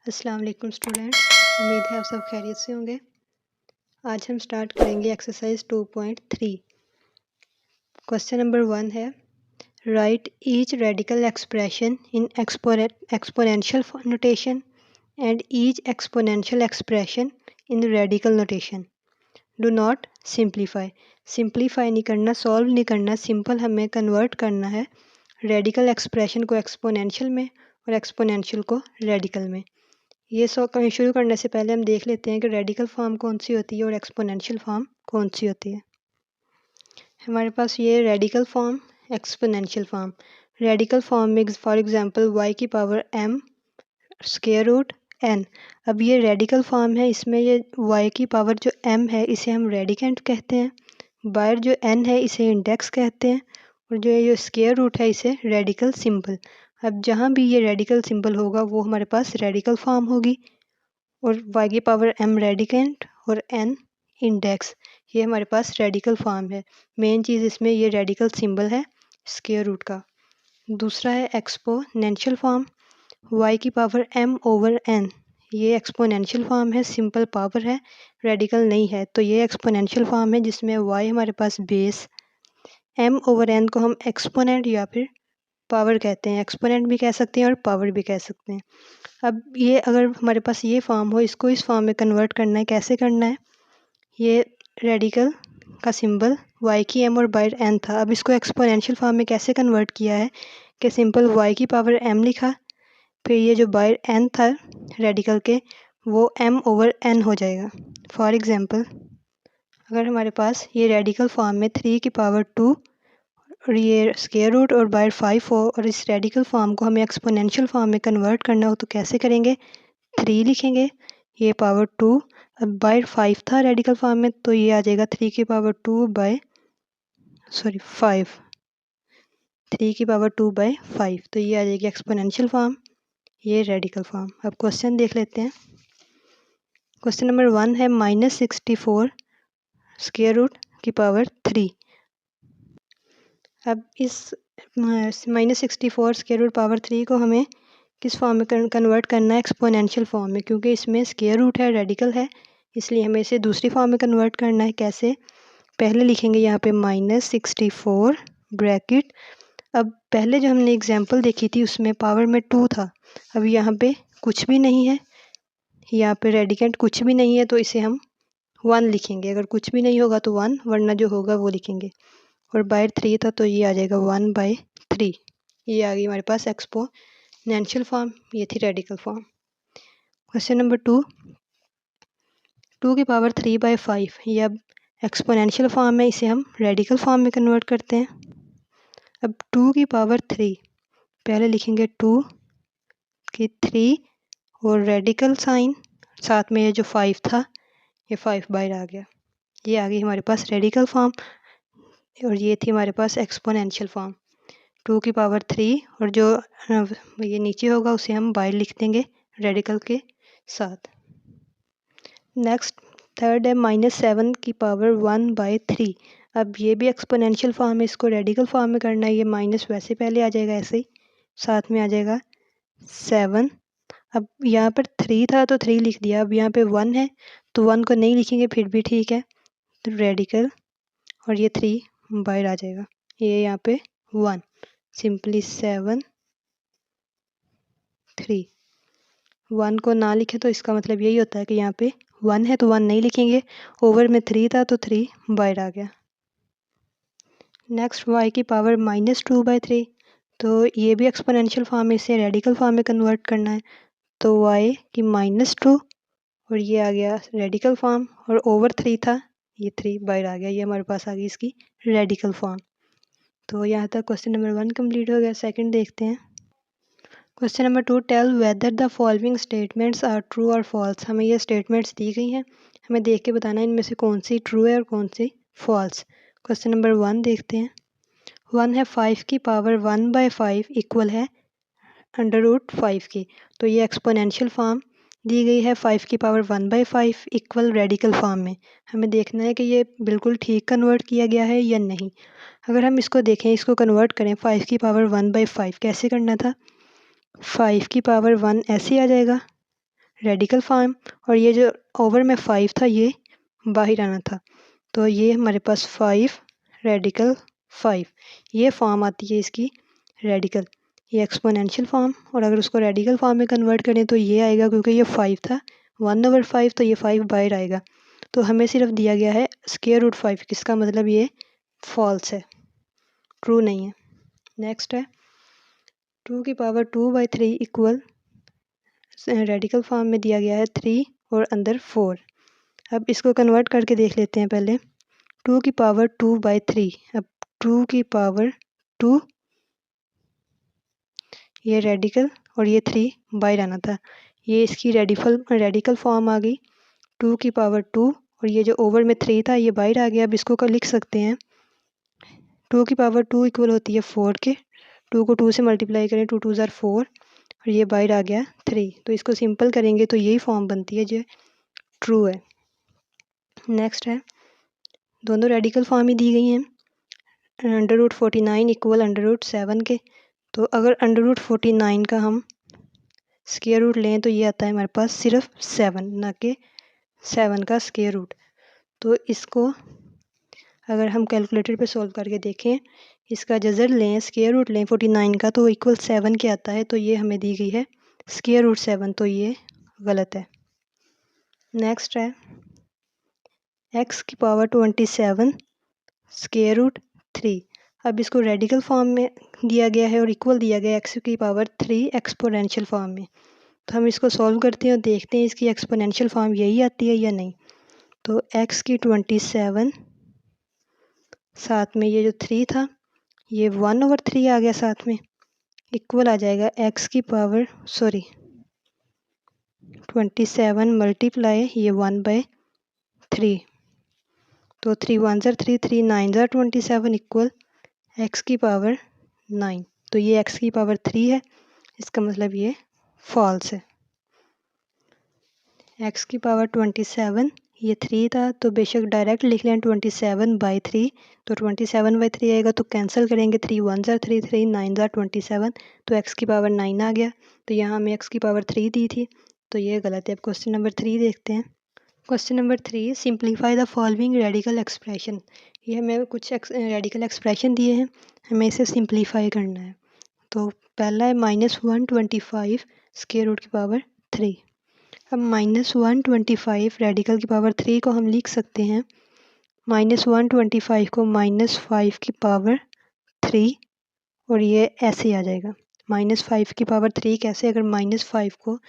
अस्सलाम वालेकुम स्टूडेंट्स, उम्मीद है आप सब खैरियत से होंगे। आज हम स्टार्ट करेंगे एक्सरसाइज 2.3। क्वेश्चन नंबर 1 है, right each radical expression in exponential notation and each exponential expression in radical notation. Do not simplify. Simplify नहीं करना, सॉल्व नहीं करना, सिंपल हमें कन्वर्ट करना है रेडिकल एक्सप्रेशन को एक्सपोनेंशियल में और एक्सपोनेंशियल को रेडिकल में। ये शुरू करने से पहले हम देख लेते हैं कि रेडिकल फॉर्म कौन सी होती है और एक्सपोनेंशियल फॉर्म कौन सी होती है। हमारे पास ये radical form, exponential form. Radical form में फॉर एग्जांपल y की power m square root n। अब ये रेडिकल फॉर्म है, इसमें ये y की पावर जो m है इसे हम रेडिकेंट कहते हैं, बाहर जो n है इसे इंडेक्स कहते हैं, और जो ये स्क्वायर रूट है इसे रेडिकल सिंबल। अब जहाँ भी ये रेडिकल सिंबल होगा वो हमारे पास रेडिकल फॉर्म होगी, और y की पावर m रेडिकेंट और n इंडेक्स, ये हमारे पास रेडिकल फॉर्म है। मेन चीज़ इसमें ये रेडिकल सिंबल है स्क्वायर रूट का। दूसरा है एक्सपोनेंशियल फॉर्म, y की पावर m ओवर n। ये एक्सपोनेंशियल फॉर्म है, सिंपल पावर है, रेडिकल नहीं है, तो ये एक्सपोनेंशियल फॉर्म है जिसमें y हमारे पास बेस, m ओवर n को हम एक्सपोनेंट या फिर पावर कहते हैं, एक्सपोनेंट भी कह सकते हैं और पावर भी कह सकते हैं। अब ये अगर हमारे पास ये फॉर्म हो, इसको इस फॉर्म में कन्वर्ट करना है, कैसे करना है? ये रेडिकल का सिंबल y की m और बाय n था, अब इसको एक्सपोनेंशियल फॉर्म में कैसे कन्वर्ट किया है कि सिंपल y की पावर m लिखा, फिर ये जो बाय n था रेडिकल के वो m ओवर n हो जाएगा। फॉर एग्जांपल अगर हमारे पास ये रेडिकल फॉर्म में 3 की पावर 2 और ये स्क्वायर रूट और बाय 5 हो, और इस रेडिकल फॉर्म को हमें एक्सपोनेंशियल फॉर्म में कन्वर्ट करना हो तो कैसे करेंगे? 3 लिखेंगे, ये पावर 2, अब बाय 5 था रेडिकल फॉर्म में तो ये आ जाएगा 3 की पावर 2 बाय 5, 3 की पावर 2 बाय 5, तो ये आ जाएगी एक्सपोनेंशियल फॉर्म, ये रेडिकल फॉर्म। अब क्वेश्चन देख लेते हैं। क्वेश्चन नंबर 1 है -64 स्क्वायर रूट की पावर 3। अब इस -64 स्क्वायर रूट पावर 3 को हमें किस फॉर्म में कन्वर्ट करना है? एक्सपोनेंशियल फॉर्म में, क्योंकि इसमें स्क्वायर रूट है, रेडिकल है, इसलिए हमें इसे दूसरी फॉर्म में कन्वर्ट करना है। कैसे? पहले लिखेंगे यहाँ पे -64 ब्रैकेट, अब पहले जो हमने एग्जांपल देखी थी उसमें पावर में 2 था, अब यहाँ पे कुछ भी नहीं है, यहाँ पे रेडिकेंट कुछ भी नहीं है, तो इसे हम 1 लिखेंगे। अगर कुछ भी नहीं होगा तो 1, वरना जो होगा वो लिखेंगे। और बाय 3 था तो ये आ जाएगा 1/3। ये आ गई हमारे पास एक्सपोनेंशियल फॉर्म, ये थी रेडिकल फॉर्म। क्वेश्चन नंबर 2 की पावर 3/5, ये अब एक्सपोनेंशियल फॉर्म है, इसे हम रेडिकल फॉर्म में कन्वर्ट करते हैं। अब 2 की पावर 3, पहले लिखेंगे 2 की 3 और रेडिकल साइन, साथ में ये जो 5 था ये 5 बाहर आ गया, ये आ गई हमारे पास रेडिकल फॉर्म, और ये थी हमारे पास एक्सपोनेंशियल फॉर्म। 2 की पावर 3 और जो ये नीचे होगा उसे हम बाहर लिख देंगे रेडिकल के साथ। नेक्स्ट थर्ड है -7 की पावर 1/3। अब ये भी एक्सपोनेंशियल फॉर्म है, इसको रेडिकल फॉर्म में करना है। ये माइनस वैसे पहले आ जाएगा, ऐसे ही साथ में आ जाएगा 7। अब यहाँ पर 3 था तो 3 लिख दिया, अब यहाँ पे 1 है तो 1 को नहीं लिखेंगे, फिर भी ठीक है, तो रेडिकल और ये 3 बाहर आ जाएगा, ये यहाँ पे 1, सिंपली 7 3। 1 को ना लिखे तो इसका मतलब यही होता है कि यहाँ पे 1 है तो 1 नहीं लिखेंगे, ओवर में 3 था तो 3 बाहर आ गया। नेक्स्ट y की पावर -2/3, तो ये भी एक्सपोनेंशियल फॉर्म है, इसे रेडिकल फॉर्म में कन्वर्ट करना है, तो y की -2 और ये आ गया रेडिकल फॉर्म, और ओवर 3 था, ये 3 बाहर आ गया, ये हमारे पास आ गई इसकी रेडिकल फॉर्म। तो यहाँ तक क्वेश्चन नंबर 1 कंप्लीट हो गया। सेकंड देखते हैं। Question number 2, tell whether the following statements are true और फॉल्स। हमें ये स्टेटमेंट्स दी गई हैं, हमें देख के बताना है इनमें से कौन सी ट्रू है और कौन सी फॉल्स। क्वेश्चन नंबर 1 देखते हैं। 1 है 5 की पावर 1/5 इक्वल है √5 की, तो ये एक्सपोनेंशियल फॉर्म दी गई है। 5 की पावर 1/5 इक्वल रेडिकल फॉर्म में हमें देखना है कि ये बिल्कुल ठीक कन्वर्ट किया गया है या नहीं। अगर हम इसको देखें, इसको कन्वर्ट करें 5 की पावर 1/5, कैसे करना था? 5 की पावर 1 ऐसे आ जाएगा, रेडिकल फॉर्म, और ये जो ओवर में 5 था ये बाहर आना था, तो ये हमारे पास 5 रेडिकल 5, ये फॉर्म आती है इसकी रेडिकल, ये एक्सपोनेंशियल फॉर्म। और अगर उसको रेडिकल फॉर्म में कन्वर्ट करें तो ये आएगा, क्योंकि ये 5 था 1/5, तो ये 5 बाहर आएगा। तो हमें सिर्फ दिया गया है स्क्वायर रूट 5, किसका मतलब ये फॉल्स है, ट्रू नहीं है। नेक्स्ट है 2^2/3 इक्वल, रेडिकल फॉर्म में दिया गया है 3 और अंदर 4। अब इसको कन्वर्ट करके देख लेते हैं पहले। 2^2/3, अब 2^2, ये रेडिकल और ये 3 बाहर आना था, ये इसकी रेडिकल फॉर्म आ गई 2^2, और ये जो ओवर में 3 था ये बाहर आ गया। अब इसको लिख सकते हैं 2^2 इक्वल होती है 4 के, 2 को 2 से मल्टीप्लाई करें, 2 2 ज़ार 4, और ये बाहर आ गया 3, तो इसको सिंपल करेंगे तो यही फॉर्म बनती है जो ट्रू है। नेक्स्ट है, दोनों रेडिकल फॉर्म ही दी गई हैं, √49 इक्वल √7 के। तो अगर √49 का हम स्क्वायर रूट लें तो ये आता है हमारे पास सिर्फ 7, ना कि 7 का स्क्वायर रूट। तो इसको अगर हम कैलकुलेटर पे सॉल्व करके देखें, इसका जज़र लें, स्क्वायर रूट लें 49 का, तो इक्वल 7 के आता है, तो ये हमें दी गई है स्क्वायर रूट 7, तो ये गलत है। नेक्स्ट है x⁻27 स्क्वायर रूट 3। अब इसको रेडिकल फॉर्म में दिया गया है और इक्वल दिया गया है x⁻3 एक्सपोनेंशियल फॉर्म में। तो हम इसको सॉल्व करते हैं और देखते हैं इसकी एक्सपोनेंशियल फॉर्म यही आती है या नहीं। तो x⁻27 साथ में ये जो 3 था ये 1/3 आ गया साथ में, इक्वल आ जाएगा x⁻27 मल्टीप्लाई ये 1/3, तो 3 1 ज़ार 3, 3 9 ज़ार 27 इक्वल x⁻9। तो ये x⁻3 है, इसका मतलब ये फॉल्स है। x⁻27 ये 3 था, तो बेशक डायरेक्ट लिख लें 27/3, तो 27/3 आएगा, तो कैंसिल करेंगे, 3 1 ज़ार 3, 3 9 ज़ार 27, तो x⁻9 आ गया। तो यहाँ हमें x⁻3 दी थी, तो ये गलत है। अब क्वेश्चन नंबर 3 देखते हैं। Question number 3, simplify the following radical expression. ये हमें कुछ रेडिकल एक्सप्रेशन दिए हैं, हमें इसे सिंप्लीफाई करना है। तो पहला है -125 स्क्वायर रूट की पावर 3। अब -125 रेडिकल की पावर 3 को हम लिख सकते हैं -125 को -5 की पावर 3, और ये ऐसे आ जाएगा। -5 की पावर 3 कैसे, अगर -5 को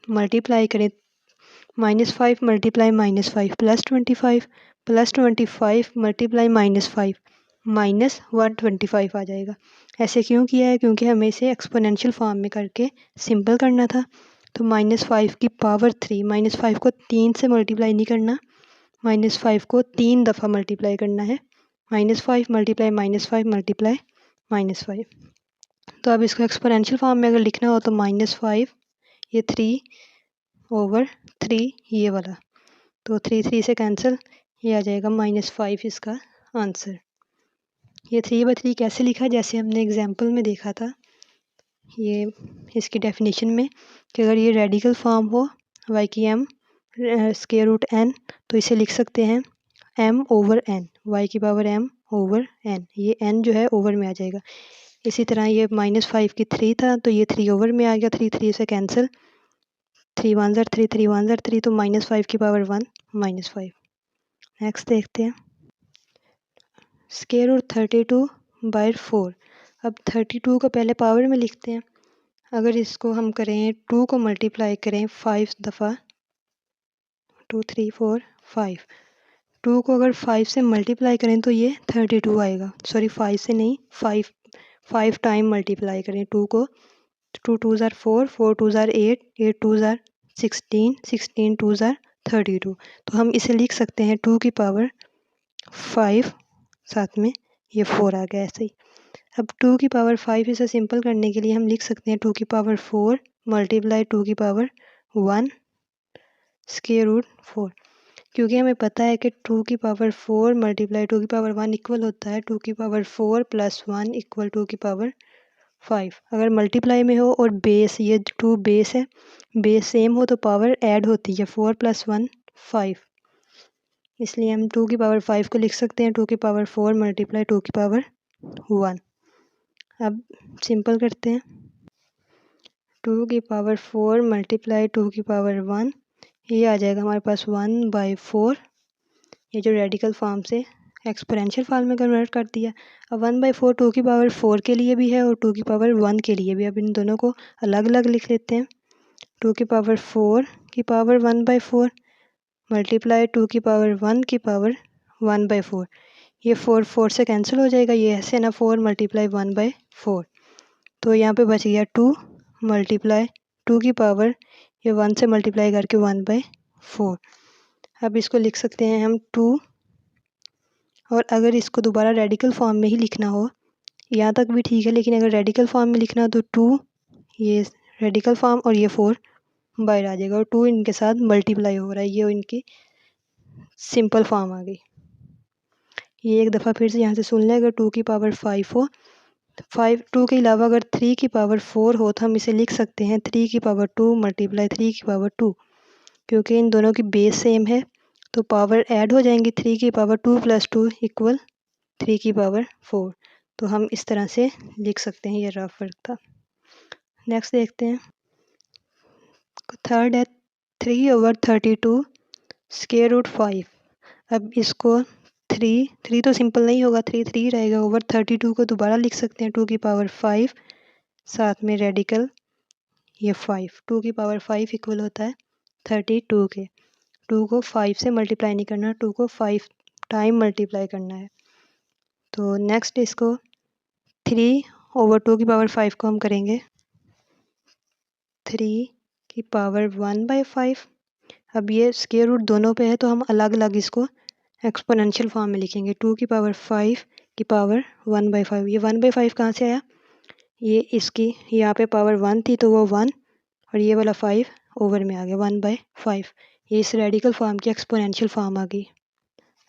मल्टीप्लाई करें, -5 मल्टीप्लाई -5 +25, +25 मल्टीप्लाई -5 -125 आ जाएगा। ऐसे क्यों किया है, क्योंकि हमें इसे एक्सपोनेंशियल फॉर्म में करके सिंपल करना था। तो -5 की पावर 3, -5 को 3 से मल्टीप्लाई नहीं करना, -5 को 3 दफ़ा मल्टीप्लाई करना है, -5 मल्टीप्लाई -5 मल्टीप्लाई -5। तो अब इसको एक्सपोनेंशियल फॉर्म में अगर लिखना हो तो -5 ये 3/3 ये वाला, तो 3 3 से कैंसिल, ये आ जाएगा -5 इसका आंसर। ये 3/3 कैसे लिखा, जैसे हमने एग्जाम्पल में देखा था, ये इसकी डेफिनेशन में, कि अगर ये रेडिकल फॉर्म हो y की m स्क्वायर रूट n, तो इसे लिख सकते हैं m/n, y की पावर m/n, ये n जो है ओवर में आ जाएगा। इसी तरह ये -5 की 3 था, तो ये 3 ओवर में आ गया, 3 3 से कैंसिल, 3 1 ज़ार 3, 3 1 ज़ार 3, तो -5 की पावर 1 -5। नेक्स्ट देखते हैं स्क्वायर रूट 32/4। अब 32 को पहले पावर में लिखते हैं। अगर इसको हम करें 2 को मल्टीप्लाई करें 5 दफ़ा, 2 3 4 5, 2 को अगर 5 से मल्टीप्लाई करें तो ये 32 आएगा। सॉरी 5 से नहीं, 5 टाइम मल्टीप्लाई करें 2 को, 2 2 ज़ार 4, 4 2 ज़ार 8, 8 2 ज़ार 16, 16 2 ज़ार 32। तो हम इसे लिख सकते हैं 2 की पावर 5, साथ में ये 4 आ गया ऐसे ही। अब 2 की पावर 5 इसे सिंपल करने के लिए हम लिख सकते हैं 2 की पावर 4 मल्टीप्लाई 2 की पावर 1 स्क्वायर रूट 4, क्योंकि हमें पता है कि 2 की पावर 4 मल्टीप्लाई 2 की पावर 1 इक्वल होता है 2 की पावर 4 + 1 इक्वल 2 की पावर 5। अगर मल्टीप्लाई में हो और बेस, ये 2 बेस है, बेस सेम हो तो पावर ऐड होती है, 4 + 1 5, इसलिए हम 2 की पावर 5 को लिख सकते हैं 2 की पावर 4 मल्टीप्लाई 2 की पावर 1। अब सिंपल करते हैं, 2 की पावर 4 मल्टीप्लाई 2 की पावर 1, ये आ जाएगा हमारे पास 1/4। ये जो रेडिकल फॉर्म से एक्सपोनेंशियल फॉर्म में कन्वर्ट कर दिया। अब 1/4 2 की पावर 4 के लिए भी है और 2 की पावर 1 के लिए भी। अब इन दोनों को अलग अलग लिख लेते हैं। 2 की पावर 4 की पावर 1/4 मल्टीप्लाई 2 की पावर 1 की पावर 1/4। ये 4 से कैंसिल हो जाएगा, ये ऐसे ना 4 मल्टीप्लाई 1/4, तो यहाँ पे बच गया 2 मल्टीप्लाई 2 की पावर, ये 1 से मल्टीप्लाई करके 1/4। अब इसको लिख सकते हैं हम 2, और अगर इसको दोबारा रेडिकल फॉर्म में ही लिखना हो, यहाँ तक भी ठीक है, लेकिन अगर रेडिकल फॉर्म में लिखना हो तो 2, ये रेडिकल फॉर्म और ये 4 बाहर आ जाएगा और 2 इनके साथ मल्टीप्लाई हो रहा है, ये इनकी सिंपल फॉर्म आ गई। ये एक दफ़ा फिर से यहाँ से सुन लें, अगर 2 की पावर 5 हो, 2 के अलावा अगर 3 की पावर 4 हो तो हम इसे लिख सकते हैं 3 की पावर 2 मल्टीप्लाई 3 की पावर 2, क्योंकि इन दोनों की बेस सेम है तो पावर ऐड हो जाएंगी। 3 की पावर 2 + 2 = 3 की पावर 4, तो हम इस तरह से लिख सकते हैं। ये रफ वर्क था। नेक्स्ट देखते हैं, थर्ड है 3/32 √5। अब इसको 3 तो सिंपल नहीं होगा, 3 रहेगा, ओवर 32 को दोबारा लिख सकते हैं 2 की पावर 5, साथ में रेडिकल ये 5। 2 की पावर 5 इक्वल होता है 32 के। 2 को 5 से मल्टीप्लाई नहीं करना, 2 को 5 टाइम मल्टीप्लाई करना है। तो नेक्स्ट इसको 3/2 की पावर 5 को हम करेंगे 3 की पावर 1/5। अब ये स्क्वायर रूट दोनों पे है तो हम अलग अलग इसको एक्सपोनेंशियल फॉर्म में लिखेंगे। 2 की पावर 5 की पावर 1/5, ये 1/5 कहाँ से आया, ये इसकी यहाँ पे पावर 1 थी तो वो 1, और ये वाला 5 ओवर में आ गया 1/5। ये इस रेडिकल फॉर्म की एक्सपोनेंशियल फॉर्म आ गई।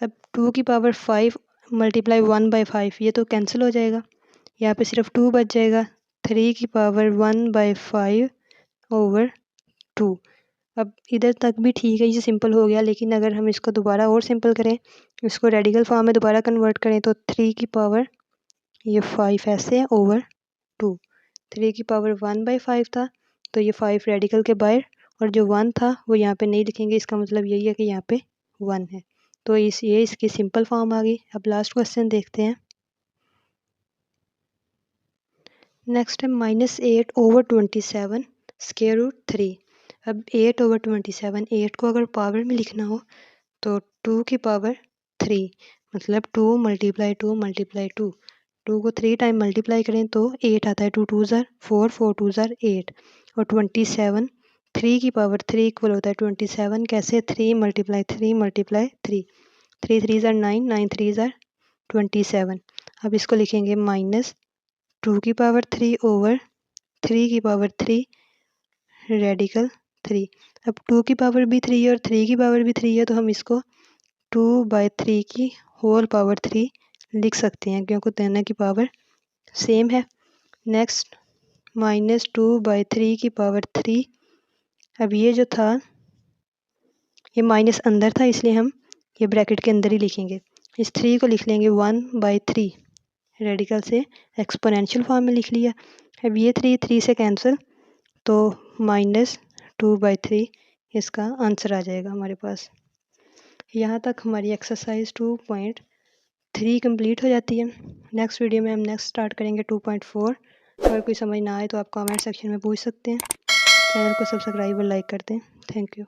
अब 2 की पावर 5 मल्टीप्लाई 1/5, ये तो कैंसिल हो जाएगा, यहाँ पे सिर्फ 2 बच जाएगा। 3 की पावर 1/5 ओवर 2। अब इधर तक भी ठीक है, ये सिंपल हो गया, लेकिन अगर हम इसको दोबारा और सिंपल करें, इसको रेडिकल फॉर्म में दोबारा कन्वर्ट करें तो 3 की पावर ये 5 ऐसे है ओवर 2। 3 की पावर 1/5 था तो ये 5 रेडिकल के बाहर, और जो 1 था वो यहाँ पे नहीं लिखेंगे, इसका मतलब यही है कि यहाँ पे 1 है। तो ये इसकी सिंपल फॉर्म आ गई। अब लास्ट क्वेश्चन देखते हैं। नेक्स्ट है -8/27 √3। अब 8/27, 8 को अगर पावर में लिखना हो तो 2 की पावर 3, मतलब 2 मल्टीप्लाई 2 मल्टीप्लाई 2। 2 को 3 टाइम मल्टीप्लाई करें तो 8 आता है, 2 2 ज़ार 4, 4 2 ज़ार 8, और 27 3 की पावर 3 इक्वल होता है 27, कैसे 3 मल्टीप्लाई 3 मल्टीप्लाई 3, 3 3 ज़ार 9, 9 3 ज़ार 27। अब इसको लिखेंगे -2 की पावर 3 ओवर 3 की पावर 3 रेडिकल 3। अब 2 की पावर भी 3 है और 3 की पावर भी 3 है, तो हम इसको 2/3 की होल पावर 3 लिख सकते हैं, क्योंकि दोनों की पावर सेम है। नेक्स्ट -2/3 की पावर 3। अब ये जो था ये माइनस अंदर था, इसलिए हम ये ब्रैकेट के अंदर ही लिखेंगे। इस 3 को लिख लेंगे 1/3, रेडिकल से एक्सपोनेंशियल फॉर्म में लिख लिया। अब ये 3 से कैंसिल, तो -2/3 इसका आंसर आ जाएगा हमारे पास। यहाँ तक हमारी एक्सरसाइज 2.3 कंप्लीट हो जाती है। नेक्स्ट वीडियो में हम नेक्स्ट स्टार्ट करेंगे 2.4। अगर कोई समझ ना आए तो आप कमेंट सेक्शन में पूछ सकते हैं। चैनल को सब्सक्राइब और लाइक कर दें। Thank you.